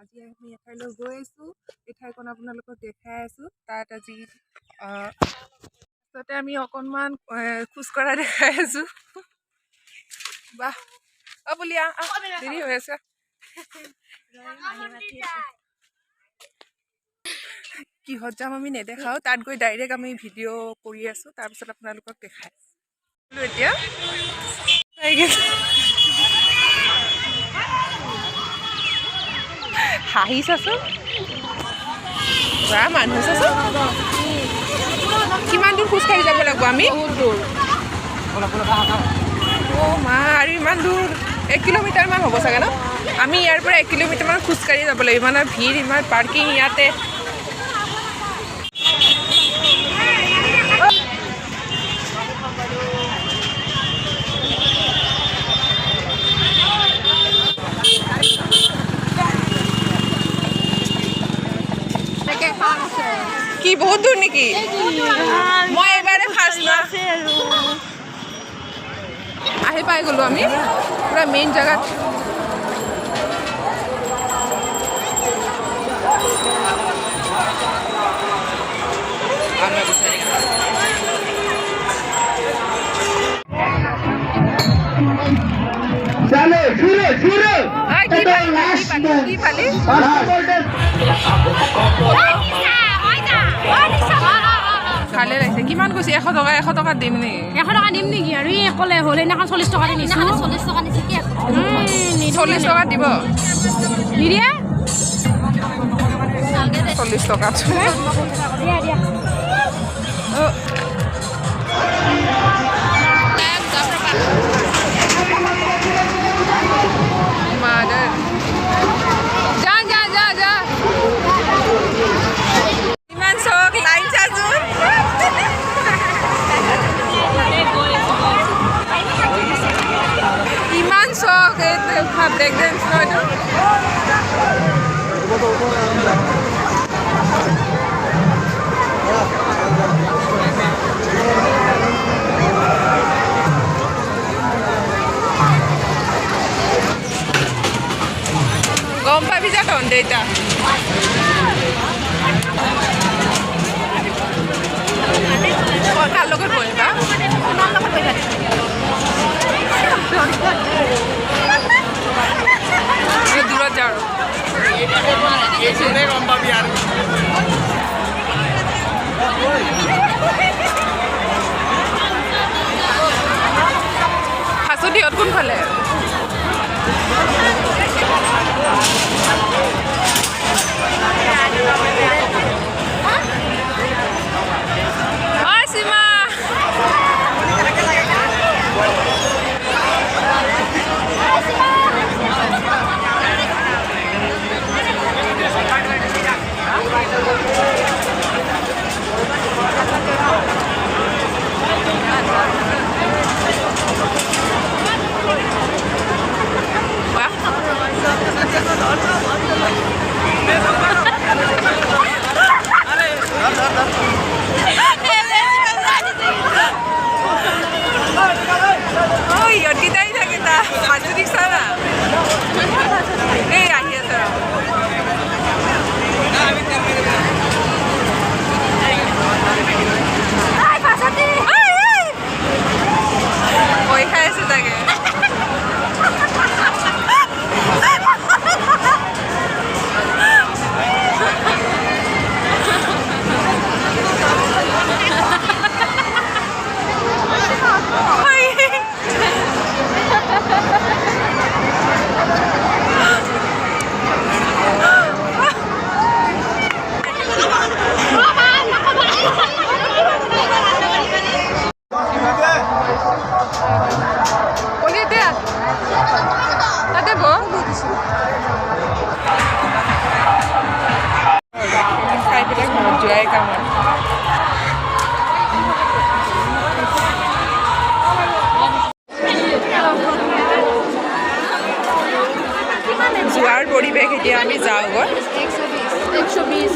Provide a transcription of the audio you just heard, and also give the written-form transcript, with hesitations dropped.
আজি আমি এঠাইলৈ গৈ আছোঁ। এই ঠাইখন আপোনালোকক দেখাই আছোঁ। তাত আজি তাতে আমি অকণমান খোজকঢ়া দেখাই আছোঁ। বাহ বুলি দেৰি হৈ আছে। কিহত যাম আমি নেদেখাওঁ, তাত গৈ ডাইৰেক্ট আমি ভিডিঅ' কৰি আছোঁ, তাৰপিছত আপোনালোকক দেখাই আছোঁ। এতিয়া হাঁহিছাচোন বা মানুহ চাচোন, কিমান দূৰ খোজকাঢ়ি যাব লাগিব আমি? অ' মা, আৰু ইমান দূৰ 1 কিলোমিটাৰমান হ'ব চাগে ন? আমি ইয়াৰ পৰা 1 কিলোমিটাৰমান খোজকাঢ়ি যাব লাগিব। ইমান ভিৰ, ইমান পাৰ্কিং ইয়াতে। কি বহুত দূৰ নেকি? মই এবাৰে ফাৰ্ষ্ট না আহি পাই গ'লো আমি পুৰা মেইন জেগাত। কি পালি? ভালে লাগিছে। কিমান কৈছে? 100 টকা। 100 টকা দিম নেকি? 100 টকা দিম নেকি? আৰু এই ক'লে হ'ল সেইদিনাখন 40 টকা দি নিছোঁ। 40 টকা নিছে কি? 40 টকা দিব নিদিয়ে? 40 টকা দিয়া দিয়া। Mother. Ja. Iman sok line sajun. Iman sok itu break dance no itu. Gompa bisa tahun data. Kalau kan boleh tak? Ini dua jauh. Ini sudah gompa biar. Hasil dia pun boleh. Jual body bag itu kami jauh. 120.